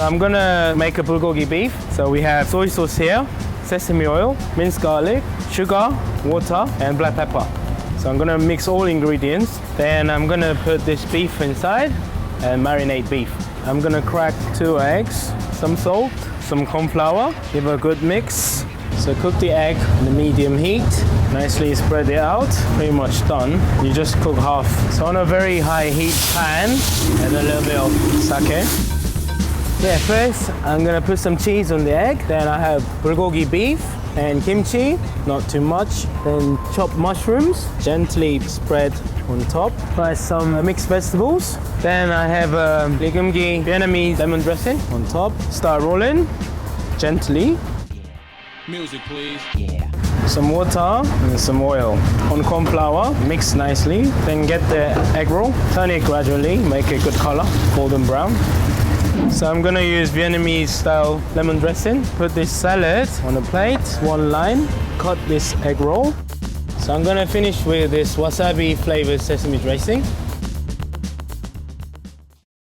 So I'm gonna make a bulgogi beef. So we have soy sauce here, sesame oil, minced garlic, sugar, water, and black pepper. So I'm gonna mix all ingredients. Then I'm gonna put this beef inside and marinate beef. I'm gonna crack 2 eggs, some salt, some corn flour, give a good mix. So cook the egg on the medium heat, nicely spread it out, pretty much done. You just cook half. So on a very high heat pan, and a little bit of sake. Yeah, first I'm gonna put some cheese on the egg, then I have bulgogi beef and kimchi, not too much. Then chopped mushrooms, gently spread on top. Try some mixed vegetables. Then I have Bulgogi Vietnamese lemon dressing on top. Start rolling, gently. Music, please. Some water and some oil. On corn flour, mix nicely. Then get the egg roll, turn it gradually, make a good color, golden brown. So I'm gonna use Vietnamese style lemon dressing. Put this salad on a plate, one line, cut this egg roll. So I'm gonna finish with this wasabi flavored sesame dressing.